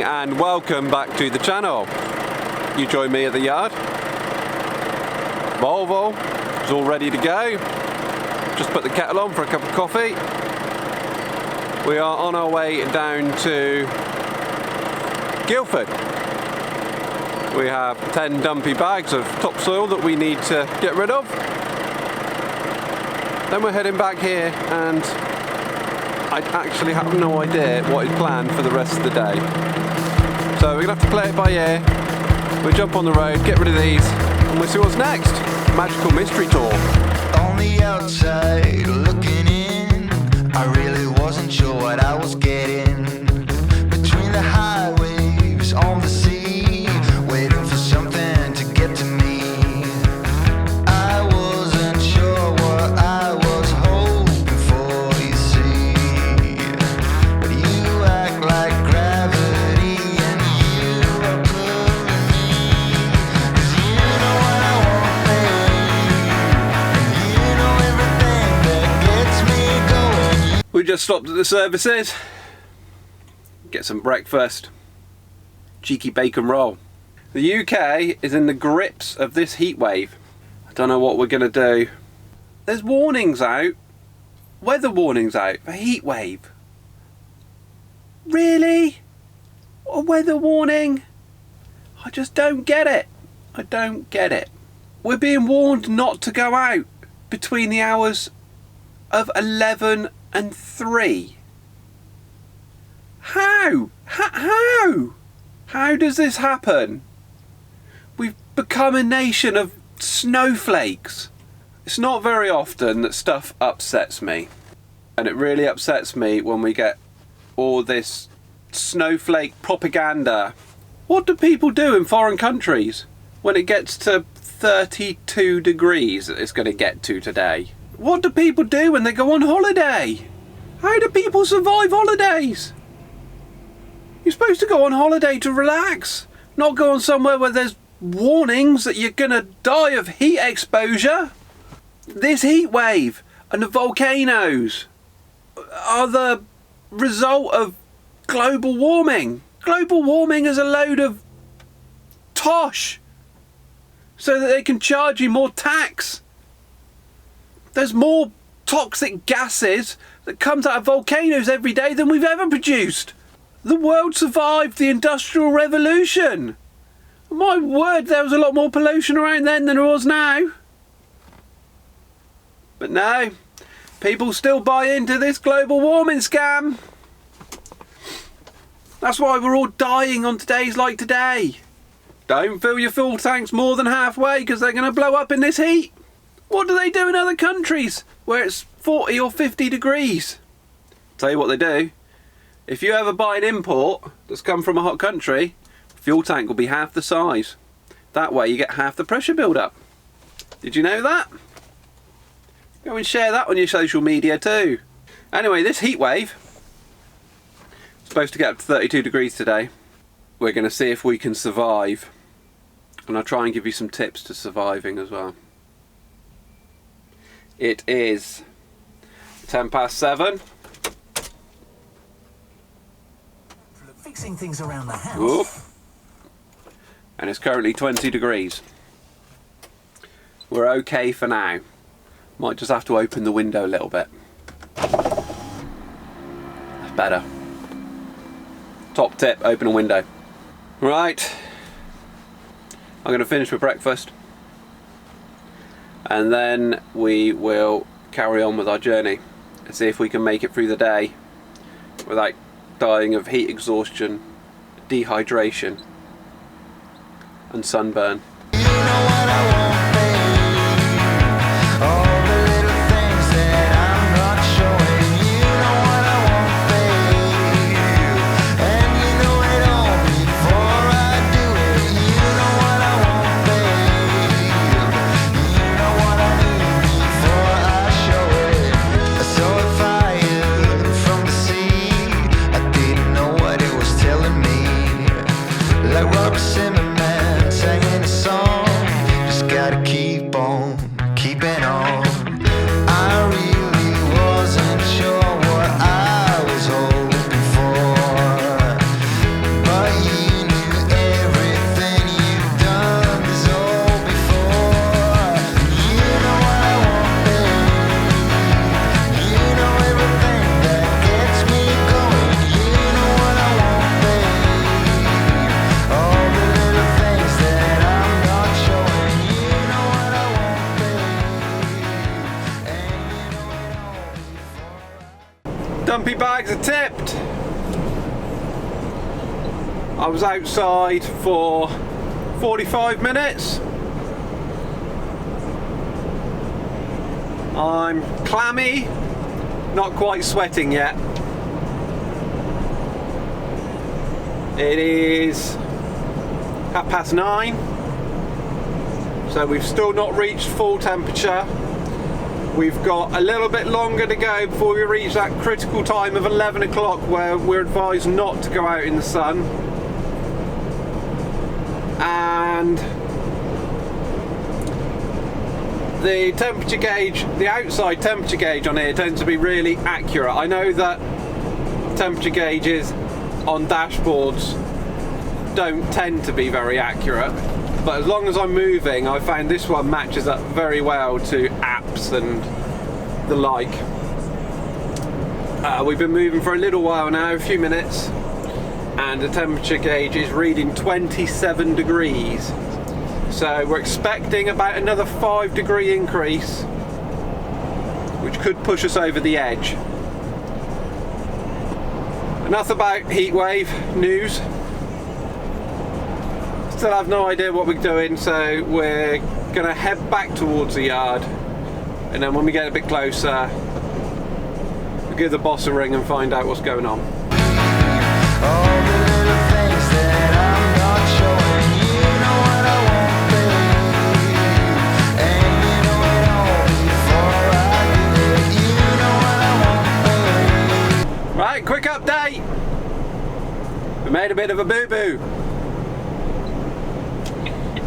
and welcome back to the channel. You join me at the yard. Volvo is all ready to go. Just put the kettle on for a cup of coffee. We are on our way down to Guildford. We have 10 dumpy bags of topsoil that we need to get rid of. Then we're heading back here, and I actually have no idea what is planned for the rest of the day. So we're going to have to play it by ear. We'll jump on the road, get rid of these, and we'll see what's next. Magical mystery tour. On the outside, looking in, I really wasn't sure what I was getting. Between the high waves on the sea, waiting for something to get to me. I wasn't sure what I was hoping for, you see. But you act like gravity, and you are pulling me. 'Cause you know what I want, babe. You know everything that gets me going. We just stopped at the services. Get some breakfast. Cheeky bacon roll. The UK is in the grips of this heat wave. I don't know what we're going to do. There's warnings out. Weather warnings out for heat wave. Really? A weather warning? I just don't get it. I don't get it. We're being warned not to go out between the hours of 11 and 3. How? How does this happen? We've become a nation of snowflakes. It's not very often that stuff upsets me. And it really upsets me when we get all this snowflake propaganda. What do people do in foreign countries when it gets to 32 degrees that it's going to get to today? What do people do when they go on holiday? How do people survive holidays? You're supposed to go on holiday to relax, not go on somewhere where there's warnings that you're going to die of heat exposure. This heat wave and the volcanoes are the result of global warming. Global warming is a load of tosh so that they can charge you more tax. There's more toxic gases that comes out of volcanoes every day than we've ever produced. The world survived the Industrial Revolution. My word, there was a lot more pollution around then than there was now. But no, people still buy into this global warming scam. That's why we're all dying on days like today. Don't fill your fuel tanks more than halfway because they're going to blow up in this heat. What do they do in other countries where it's 40 or 50 degrees? Tell you what they do. If you ever buy an import that's come from a hot country, fuel tank will be half the size. That way you get half the pressure build-up. Did you know that? Go and share that on your social media too. Anyway, this heat wave is supposed to get up to 32 degrees today. We're going to see if we can survive. And I'll try and give you some tips to surviving as well. It is 7:10. Fixing things around the house. Whoop. And it's currently 20 degrees. We're okay for now. Might just have to open the window a little bit. That's better. Top tip, open a window. Right. I'm going to finish with breakfast. And then we will carry on with our journey and see if we can make it through the day without dying of heat exhaustion, dehydration and sunburn. You know what I want, babe. All the little things that I'm not showing. You know what I want, babe. And you know it all before I do it. You know what I want, babe. You know what I need before I show it. I saw a fire from the sea. I didn't know what it was telling me. Like Robert Zimmerman singing a song. Just got Dumpy bags are tipped. I was outside for 45 minutes. I'm clammy, not quite sweating yet. It is 9:30, so we've still not reached full temperature. We've got a little bit longer to go before we reach that critical time of 11 o'clock where we're advised not to go out in the sun. And the temperature gauge, the outside temperature gauge on here tends to be really accurate. I know that temperature gauges on dashboards don't tend to be very accurate, but as long as I'm moving, I found this one matches up very well to apps and the like. We've been moving for a little while now, a few minutes, and the temperature gauge is reading 27 degrees. So we're expecting about another 5-degree increase, which could push us over the edge. Enough about heatwave news. Still have no idea what we're doing, so we're gonna head back towards the yard, and then when we get a bit closer, we'll give the boss a ring and find out what's going on. All the little things that I'm not showing, you know what I want, babe. And you know it all before I do it. You know what I want, babe. Right, quick update. We made a bit of a boo-boo.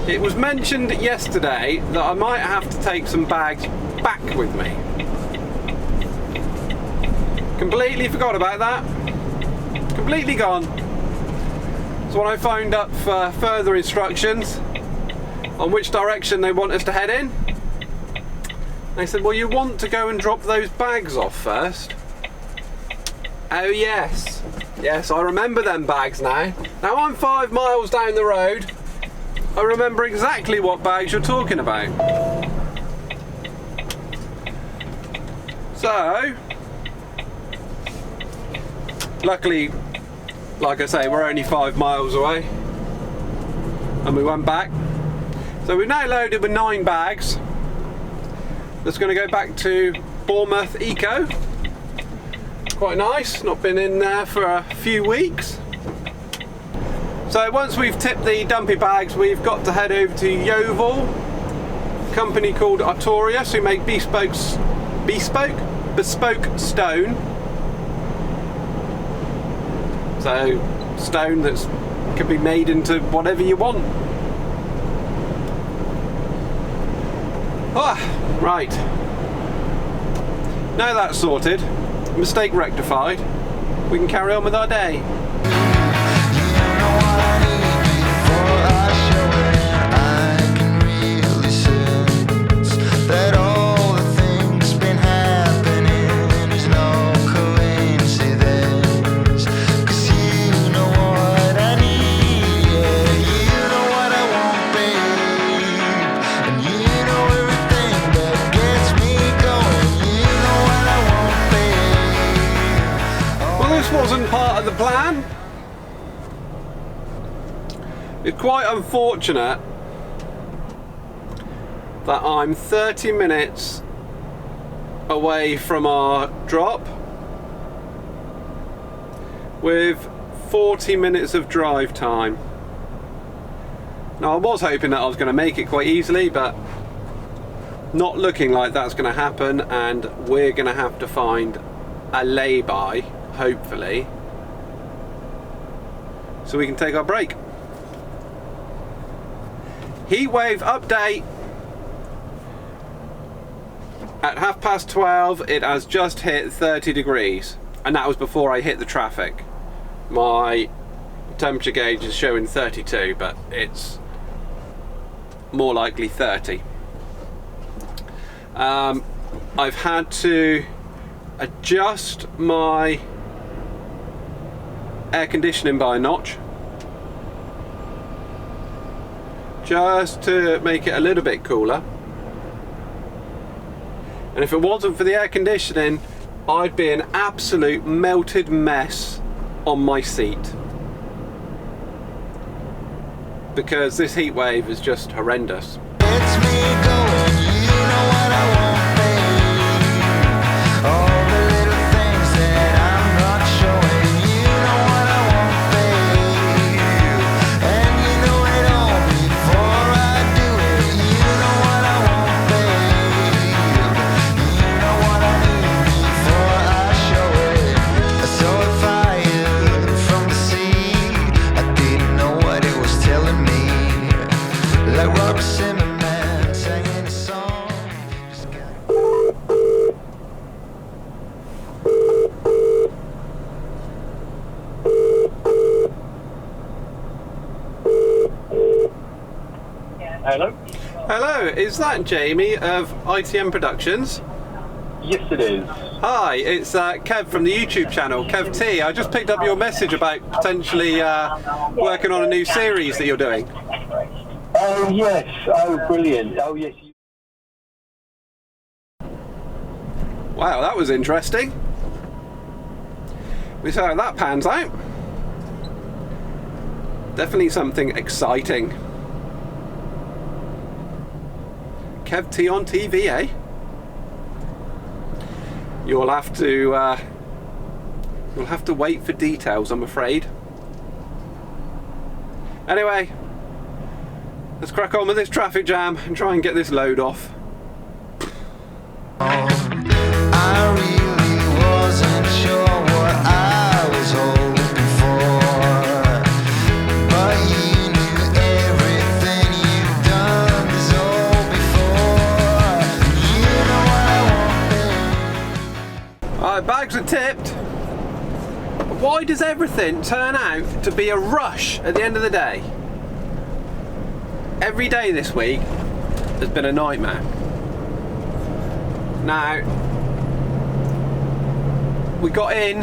It was mentioned yesterday that I might have to take some bags back with me. Completely forgot about that. Completely gone. So when I phoned up for further instructions on which direction they want us to head in, they said, well, you want to go and drop those bags off first. Oh yes. Yes, I remember them bags now. Now I'm 5 miles down the road. I remember exactly what bags you're talking about. So, luckily, like I say, we're only 5 miles away, and we went back. So we're now loaded with 9 bags. That's going to go back to Bournemouth Eco. Quite nice, not been in there for a few weeks. So once we've tipped the dumpy bags, we've got to head over to Yeovil, a company called Artorius, who make bespoke stone. So stone that can be made into whatever you want. Ah, right. Now that's sorted, mistake rectified, we can carry on with our day. Wasn't part of the plan. It's quite unfortunate that I'm 30 minutes away from our drop with 40 minutes of drive time. Now I was hoping that I was going to make it quite easily, but not looking like that's going to happen, and we're going to have to find a lay-by, hopefully, so we can take our break. Heatwave update. At 12:30 it has just hit 30 degrees, and that was before I hit the traffic. My temperature gauge is showing 32, but it's more likely 30. I've had to adjust my air conditioning by a notch just to make it a little bit cooler, and if it wasn't for the air conditioning, I'd be an absolute melted mess on my seat. Because this heat wave is just horrendous. It's me going, you know what I want, babe. All the little things that I'm not showing, you know what I want, babe. And you know it all before I do it, you know what I want, babe. You know what I need before I show it. I saw a fire from the sea, I didn't know what it was telling me. Like Robert Zimmerman singing a song. Hello? Hello, is that Jamie of ITM Productions? Yes, it is. Hi, it's Kev from the YouTube channel, KevTee. I just picked up your message about potentially working on a new series that you're doing. Oh, yes. Oh, brilliant. Oh, yes. Wow, that was interesting. We see how that pans out. Definitely something exciting. KevTee on TV, eh? You'll have to wait for details, I'm afraid. Anyway, let's crack on with this traffic jam and try and get this load off. I really wasn't sure what I was hoping for, but you knew everything you've done this all before. You know what I want, babe. Alright, bags are tipped. Why does everything turn out to be a rush at the end of the day? Every day this week has been a nightmare. Now, we got in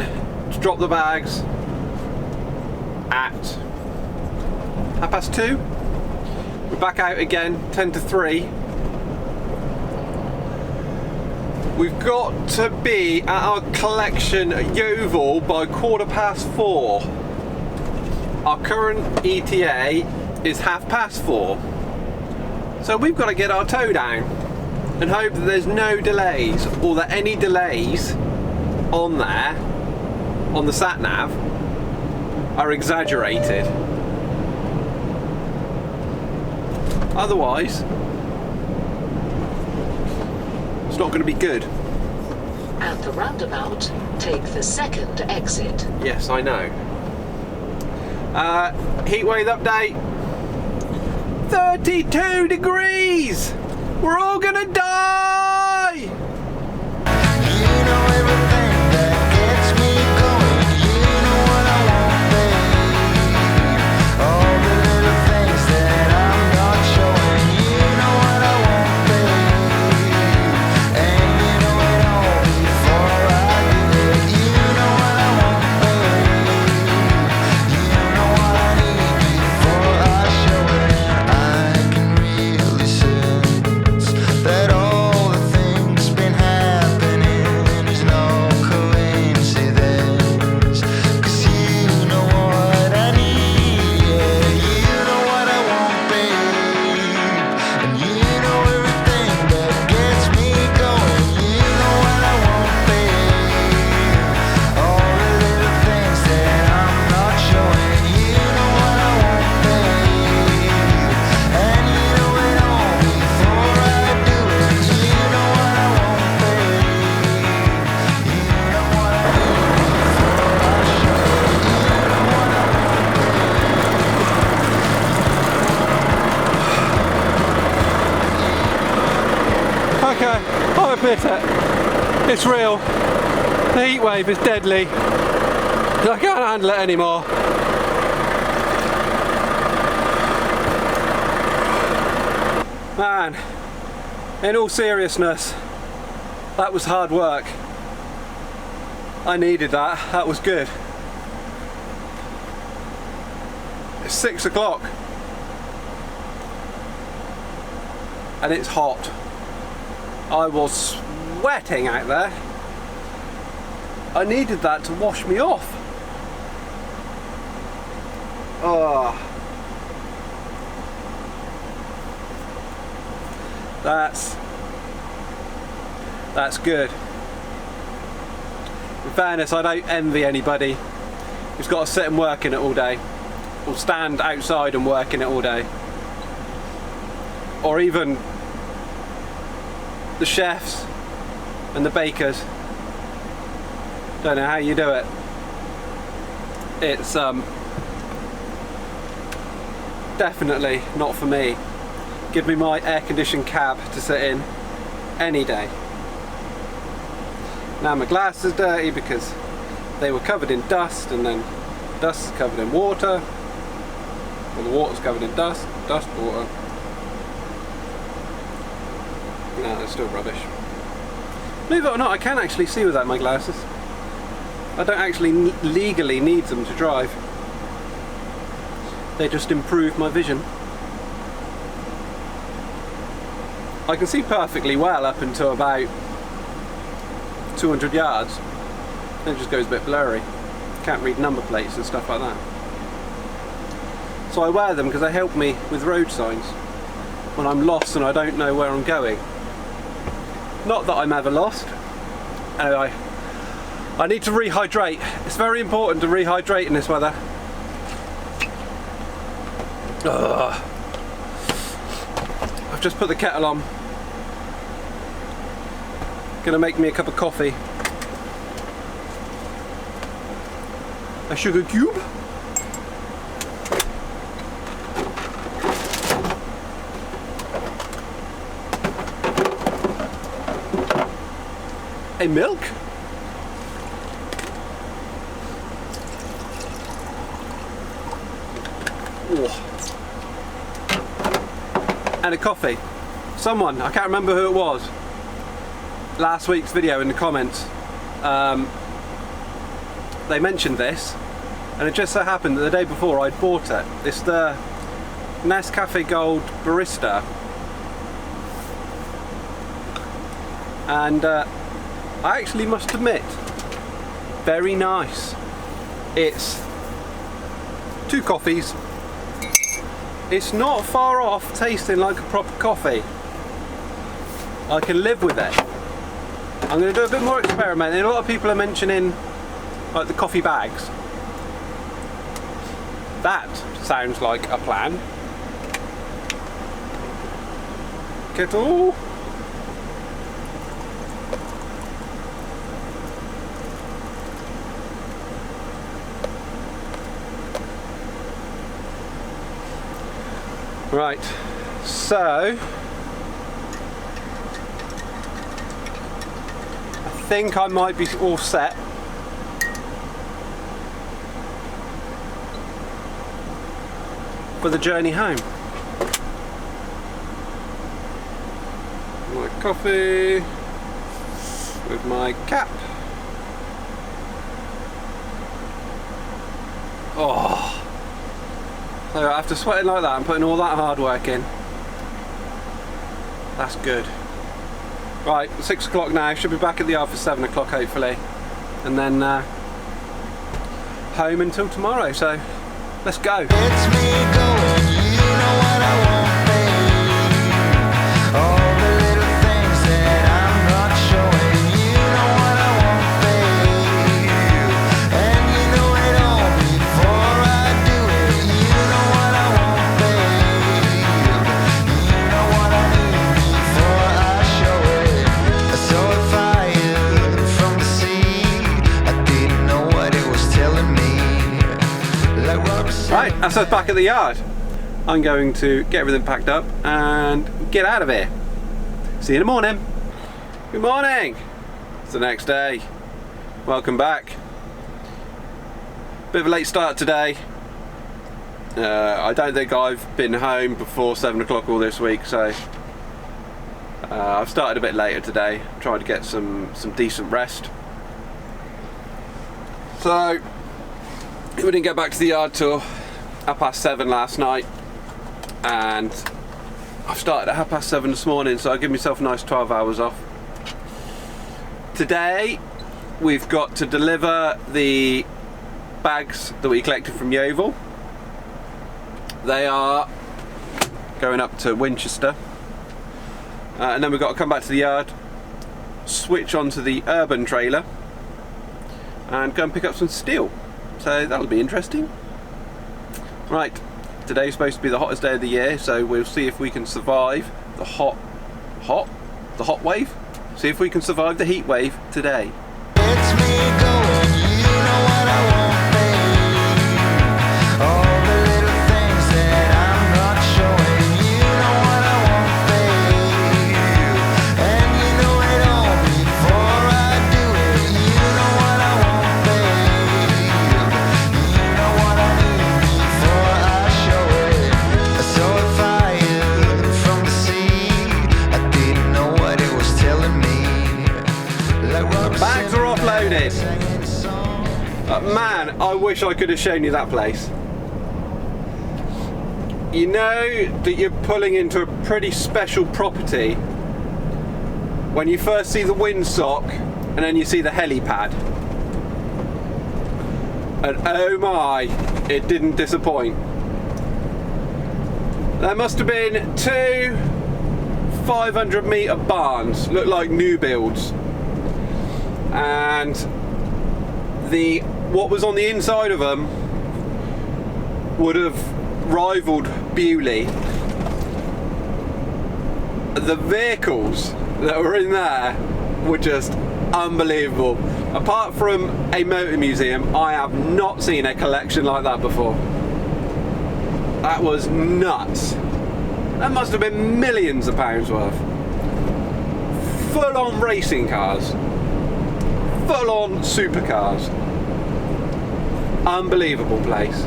to drop the bags at 2:30. We're back out again 2:50 to 3:00. We've got to be at our collection at Yeovil by 4:15. Our current ETA is 4:30. So we've got to get our toe down and hope that there's no delays, or that any delays on there, on the sat-nav, are exaggerated. Otherwise, it's not going to be good. At the roundabout, take the second exit. Yes, I know. Heatwave update. 32 degrees! We're all gonna die! You know everything that gets me going. You know what I want, babe. All the little things that I'm not showing. You know what I want, babe. And you know it all before I do it. You know what I want, babe. You know what I need before I show it. I can really sense that all the things been happening is no coincidence. 'Cause you know what I need, yeah. You know what I want, babe. And you know everything that gets me going. You know what I want, babe. All the little things that I'm not showing. You know what I want, babe. And you know it all before I do it. You know what I want, babe. You know what I need before I show it. You know what I want, Okay, I'll admit it. It's real. The heat wave is deadly. I can't handle it anymore. Man, in all seriousness, that was hard work. I needed that. That was good. It's 6 o'clock. And it's hot. I was sweating out there. I needed that to wash me off. Oh. That's good. In fairness, I don't envy anybody who's got to sit and work in it all day, or stand outside and work in it all day, or even the chefs and the bakers. Don't know how you do it. It's definitely not for me. Give me my air-conditioned cab to sit in any day. Now my glass is dirty because they were covered in dust, and then dust is covered in water, or the water's covered in dust, water. No, they're still rubbish. Believe it or not, I can actually see without my glasses. I don't actually legally need them to drive. They just improve my vision. I can see perfectly well up until about 200 yards. Then it just goes a bit blurry. Can't read number plates and stuff like that. So I wear them because they help me with road signs when I'm lost and I don't know where I'm going. Not that I'm ever lost. Anyway, I need to rehydrate. It's very important to rehydrate in this weather. Ugh. I've just put the kettle on. Gonna make me a cup of coffee. A sugar cube. A milk. Oh. And a coffee. Someone, I can't remember who it was, last week's video in the comments, they mentioned this, and it just so happened that the day before I'd bought it. It's the Nescafe Gold Barista, and I actually must admit, very nice. It's 2 coffees. It's not far off tasting like a proper coffee. I can live with it. I'm going to do a bit more experimenting. A lot of people are mentioning like the coffee bags. That sounds like a plan. Kettle. Right, so I think I might be all set. For the journey home. My coffee with my cap. Oh. So after sweating like that and putting all that hard work in, that's good. Right, 6 o'clock now, should be back at the yard for 7 o'clock hopefully, and then home until tomorrow, so let's go. It's me going, you know what I want, babe. All the little things that I'm not showing, you know what I want, babe. And you know it all before I do it, you know what I want, babe. You know what I need before I show it. I saw a fire from the sea, I didn't know what it was telling me. Like Robert said. Right, that's us back at the yard. I'm going to get everything packed up and get out of here. See you in the morning. Good morning. It's the next day. Welcome back. Bit of a late start today. I don't think I've been home before 7 o'clock all this week, so I've started a bit later today. Trying to get some decent rest. So we didn't get back to the yard till 7:30 last night, and I've started at 7:30 this morning, so I give myself a nice 12 hours off. Today we've got to deliver the bags that we collected from Yeovil. They are going up to Winchester, and then we've got to come back to the yard, switch onto the urban trailer and go and pick up some steel. So that'll be interesting. Right, today's supposed to be the hottest day of the year, so we'll see if we can survive the hot wave. See if we can survive the heat wave today. It's me going, you know what I want, babe. All the little things that I'm not showing, you know what I want, babe. And you know it all before I do it, you know what I want, babe. You know what I need before I show it. I saw a fire from the sea, I didn't know what it was telling me. Bags are offloaded. Man, I wish I could have shown you that place. You know that you're pulling into a pretty special property when you first see the windsock and then you see the helipad. And oh my, it didn't disappoint. There must have been 2 500-metre barns, look like new builds. And what was on the inside of them would have rivaled Bewley. The vehicles that were in there were just unbelievable. Apart from a motor museum, I have not seen a collection like that before. That was nuts. That must have been millions of pounds worth. Full on racing cars. Full on supercars. Unbelievable place.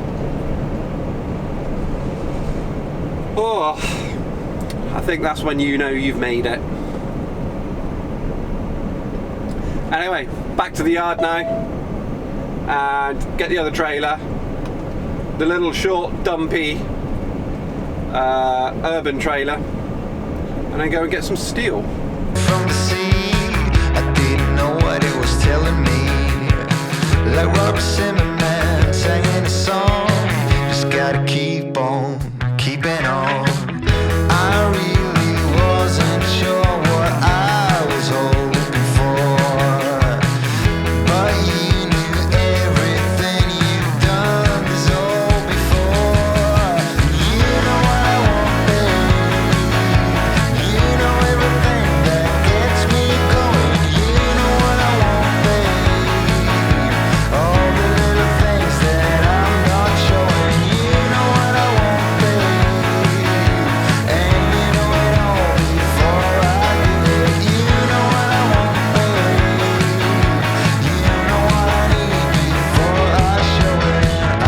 Oh, I think that's when you know you've made it. Anyway, back to the yard now and get the other trailer, the little short dumpy urban trailer, and then go and get some steel. From the sea, I didn't know what it was telling me. Like Robert Zimmerman singing a song, just gotta keep on keeping on. I really wasn't sure what I was hoping for, but you knew everything you've done this all before. You know what I want, babe. You know everything that gets me going. You know what I want, babe. All the little things that I'm not showing. You know what I want, babe. And you know it all before I do it. You know what I want, babe. You know what I need before I show it. I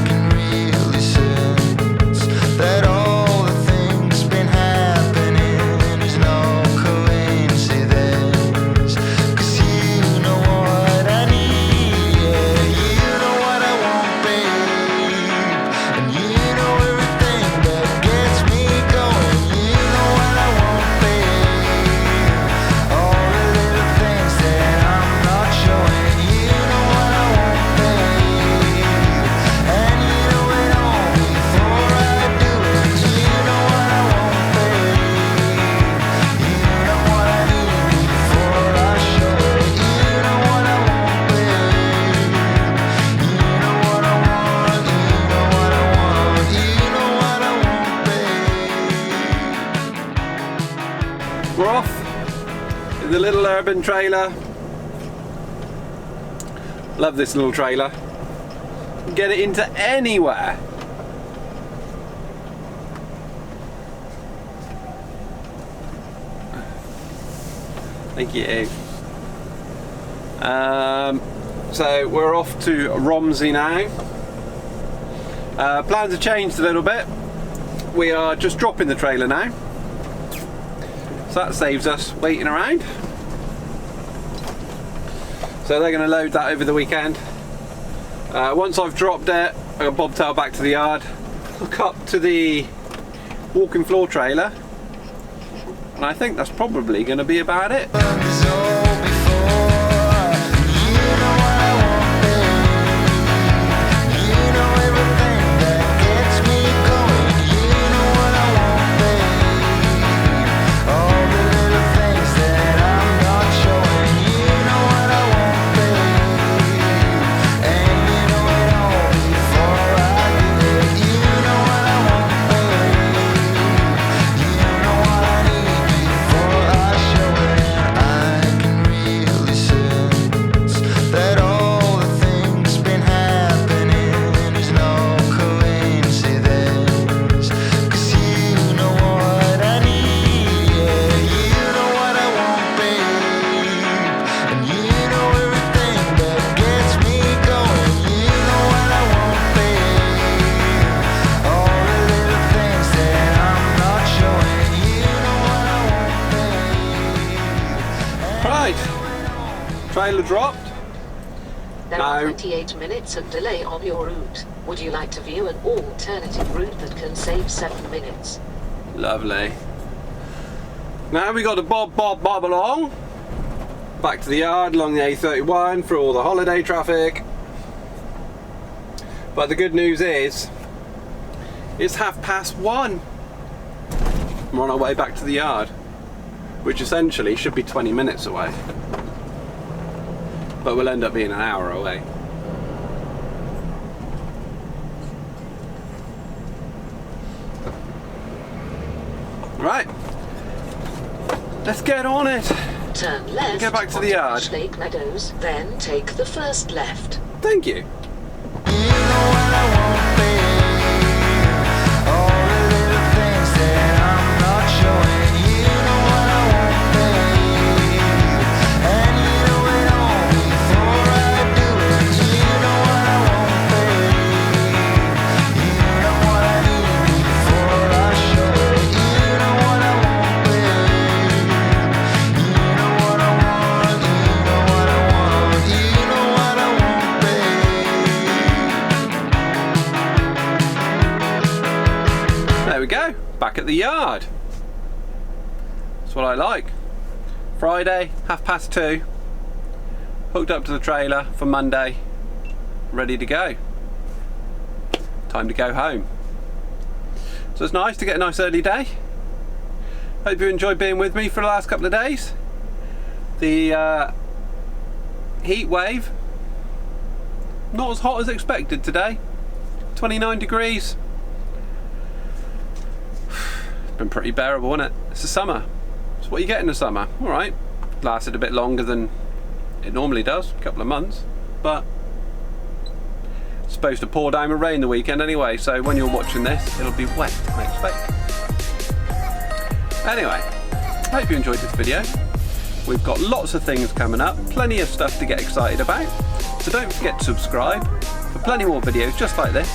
can really sense that all the things been happening is no coincidence. 'Cause you know what I need, yeah. You know what I want, babe. And you know everything that gets me going. You know what I want, babe. All the little things that I'm not showing. You know what I want, babe. And you know it all before I do it. You know what I want, babe. You know what I need before I show it. You know what I want, babe. You know what I want. You know what I want. You know what I want, babe. We're off in the little urban trailer. Love this little trailer. Get it into anywhere. Thank you. So we're off to Romsey now. Plans have changed a little bit. We are just dropping the trailer now. So that saves us waiting around. So they're going to load that over the weekend. Once I've dropped it, I'll bobtail back to the yard, hook up to the walking floor trailer, and I think that's probably going to be about it. Is all before. You Trailer dropped. There No. are 28 minutes of delay on your route. Would you like to view an alternative route that can save 7 minutes? Lovely. Now we got to bob along. Back to the yard along the A31 for all the holiday traffic. But the good news is, it's 1:30. We're on our way back to the yard, which essentially should be 20 minutes away. But we'll end up being an hour away. Right, let's get on it. Turn left. Go back to the onto yard. Bush Lake Meadows, then take the first left. Thank you. There we go, back at the yard. That's what I like. Friday, 2:30. Hooked up to the trailer for Monday. Ready to go. Time to go home. So it's nice to get a nice early day. Hope you enjoyed being with me for the last couple of days. The heat wave, not as hot as expected today. 29 degrees. It's been pretty bearable, isn't it? It's the summer. It's what you get in the summer. Alright. Lasted a bit longer than it normally does, a couple of months. But it's supposed to pour down with rain the weekend anyway, so when you're watching this, it'll be wet, I expect. Anyway, I hope you enjoyed this video. We've got lots of things coming up, plenty of stuff to get excited about. So don't forget to subscribe for plenty more videos just like this.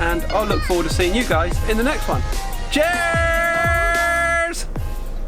And I'll look forward to seeing you guys in the next one. Cheers!